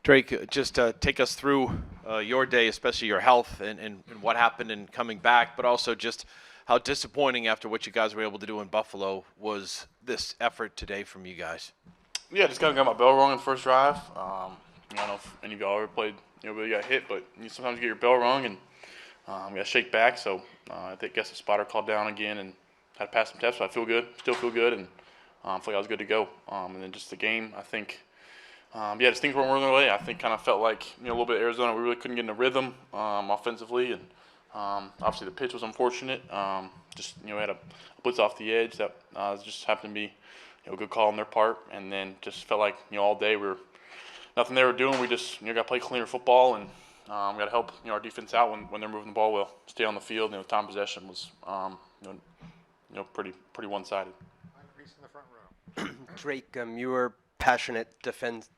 Drake, just take us through your day, especially your health and what happened in coming back, but also just how disappointing after what you guys were able to do in Buffalo was this effort today from you guys. Yeah, just kind of got my bell rung in the first drive. I don't know if any of y'all ever played, really got hit, but you sometimes get your bell rung and got to shake back. So I guess the spotter called down again and had to pass some tests. So I feel good, still feel good, and I feel like I was good to go. And then just the game, I think. Just things weren't working away. I think kind of felt like a little bit of Arizona. We really couldn't get in a rhythm offensively, and obviously the pitch was unfortunate. We had a blitz off the edge that just happened to be a good call on their part, and then just felt like all day we were nothing they were doing. We just got to play cleaner football and got to help our defense out when they're moving the ball well. Stay on the field. Time possession was pretty one-sided. Reese in the front row. Drake, you were passionate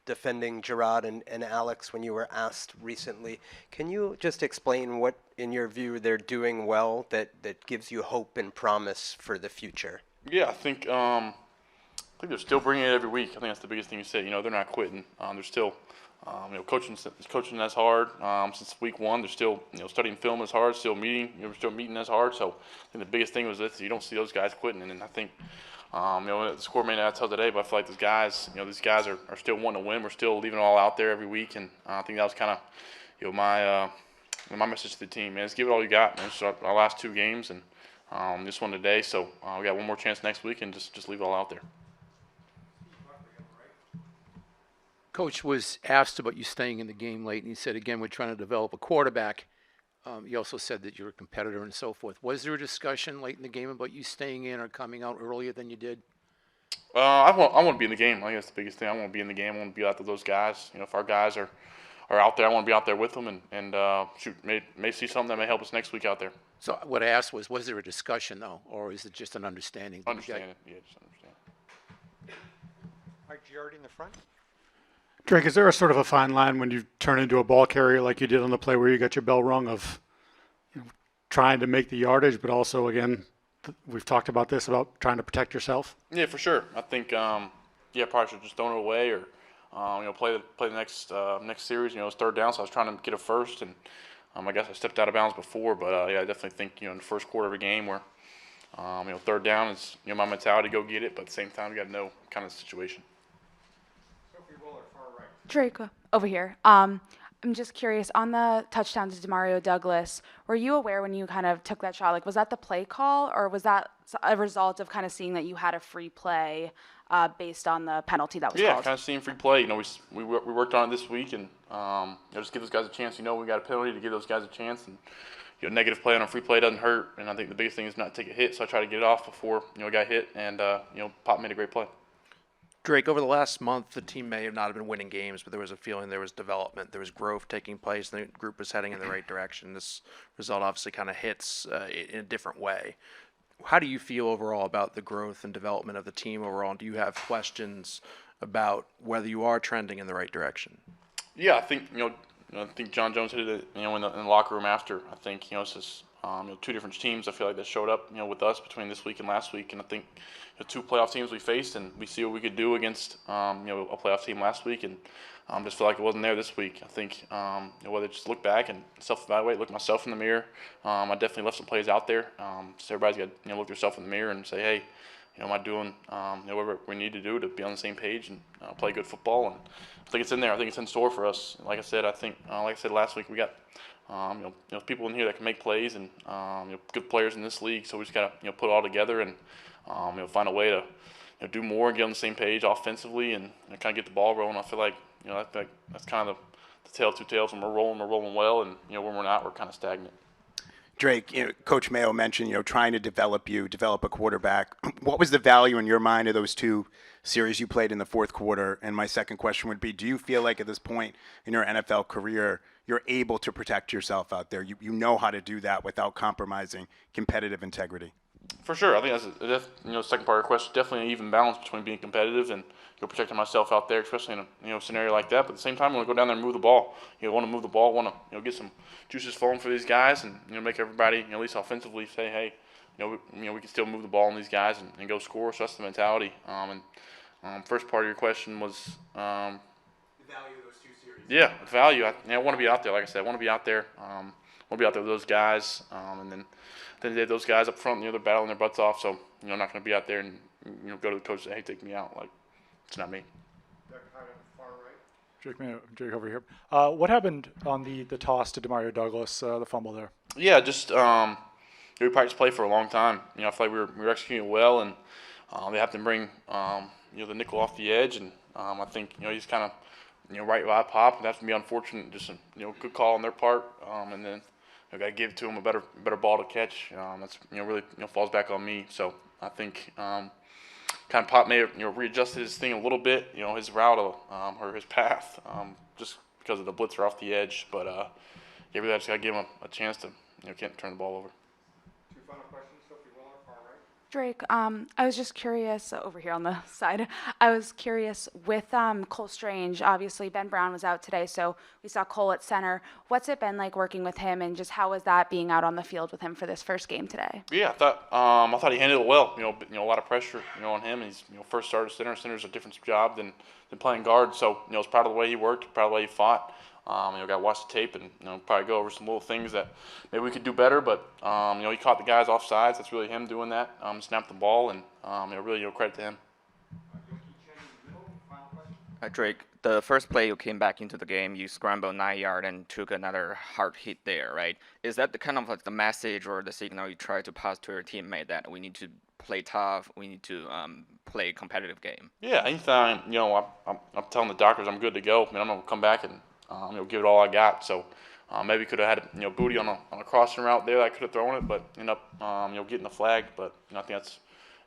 defending Gerard and Alex when you were asked recently. Can you just explain what, in your view, they're doing well that gives you hope and promise for the future? Yeah, I think they're still bringing it every week. I think that's the biggest thing you say. They're not quitting. They're still, coaching as hard since week one. They're still, studying film as hard. Still meeting. We're still meeting as hard. So I think the biggest thing was that you don't see those guys quitting. And I think, the score may not tell today, but I feel like these guys are still wanting to win. We're still leaving it all out there every week, and I think that was kind of, my message to the team. Man, just give it all you got. Man, it's our last two games, and this one today. So we got one more chance next week, and just leave it all out there. Coach was asked about you staying in the game late, and he said, again, we're trying to develop a quarterback. He also said that you're a competitor and so forth. Was there a discussion late in the game about you staying in or coming out earlier than you did? I want to be in the game. I think that's the biggest thing. I want to be in the game. I want to be out with those guys. If our guys are out there, I want to be out there with them and may see something that may help us next week out there. So what I asked was there a discussion, though, or is it just an understanding? Understand it. Yeah, just understand. Mike Giardi in the front. Drake, is there a sort of a fine line when you turn into a ball carrier like you did on the play where you got your bell rung of trying to make the yardage, but also, again, we've talked about this, about trying to protect yourself? Yeah, for sure. I think, probably should just throw it away or, play the next series. It's third down, so I was trying to get it first, and I guess I stepped out of bounds before, but I definitely think, in the first quarter of a game where, third down is, my mentality, go get it, but at the same time, you got to know kind of the situation. Drake, over here. I'm just curious, on the touchdown to Demario Douglas, were you aware when you kind of took that shot? Like, was that the play call, or was that a result of kind of seeing that you had a free play based on the penalty that was called? Yeah, kind of seeing free play. We worked on it this week, and just give those guys a chance. We got a penalty to give those guys a chance, and negative play on a free play doesn't hurt. And I think the biggest thing is not to take a hit, so I try to get it off before I got hit, and Pop made a great play. Drake, over the last month, the team may have not been winning games, but there was a feeling there was development, there was growth taking place, and the group was heading in the right direction. This result obviously kind of hits in a different way. How do you feel overall about the growth and development of the team overall? And do you have questions about whether you are trending in the right direction? Yeah, I think I think John Jones hit it in the locker room after. I think it's just two different teams. I feel like that showed up with us between this week and last week, and I think two playoff teams we faced, and we see what we could do against a playoff team last week, and just feel like it wasn't there this week. I think whether just look back and self-evaluate, look myself in the mirror. I definitely left some plays out there. So everybody's got to look themselves in the mirror and say, hey, am I doing whatever we need to do to be on the same page and play good football? And I think it's in there. I think it's in store for us. Like I said, last week, we got people in here that can make plays and good players in this league. So we just got to put it all together and find a way to do more and get on the same page offensively and kind of get the ball rolling. I feel like that's kind of the tale of two tales. When we're rolling well, and when we're not, we're kind of stagnant. Drake, Coach Mayo mentioned, trying to develop a quarterback. What was the value in your mind of those two series you played in the fourth quarter? And my second question would be, do you feel like at this point in your NFL career, you're able to protect yourself out there? You know how to do that without compromising competitive integrity? For sure. I think that's the second part of the question. Definitely an even balance between being competitive and protecting myself out there, especially in a scenario like that. But at the same time, I want to go down there and move the ball. Want to move the ball. Want to get some juices flowing for these guys, and make everybody at least offensively say, hey, we can still move the ball on these guys and go score. So that's the mentality. First part of your question was the value of those two Yeah, value. I want to be out there. Like I said, I want to be out there. I want to be out there with those guys, and then they have those guys up front. They're battling their butts off. So I'm not going to be out there and go to the coach and say, "Hey, take me out." Like, it's not me. Drake over here. What happened on the toss to Demario Douglas, the fumble there? Yeah, just we practiced play for a long time. I feel like we were executing well, and they have to bring the nickel off the edge, and I think he's kind of right by pop, and that's gonna be unfortunate. Just a good call on their part, and then I got to give to him a better ball to catch. That's really falls back on me. So I think kind of Pop may have readjusted his thing a little bit, his route or his path, just because of the blitzer off the edge. But yeah, really just got to give him a chance to can't turn the ball over. Drake, I was just curious over here on the side. I was curious with Cole Strange. Obviously, Ben Brown was out today, so we saw Cole at center. What's it been like working with him, and just how was that being out on the field with him for this first game today? Yeah, I thought he handled it well. A lot of pressure on him. He's first started center. Center's a different job than playing guard. So I was proud of the way he worked, proud of the way he fought. Got to watch the tape and probably go over some little things that maybe we could do better. But he caught the guys off sides. That's really him doing that. Snapped the ball, and really credit to him. Drake, the first play you came back into the game, you scrambled 9 yards and took another hard hit there, right? Is that the kind of like the message or the signal you try to pass to your teammate that we need to play tough, we need to play a competitive game? Yeah, anytime I'm telling the doctors I'm good to go. I'm gonna come back and give it all I got. So maybe could have had booty on a crossing route there. I could have thrown it, but end up getting the flag. But I think that's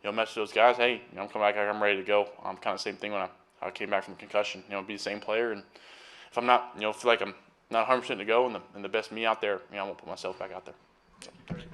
message to those guys. Hey, I'm coming back. I'm ready to go. Kind of same thing when I came back from concussion. Be the same player. And if I'm not feel like I'm not 100% to go and the best me out there, I won't put myself back out there. So, thank you.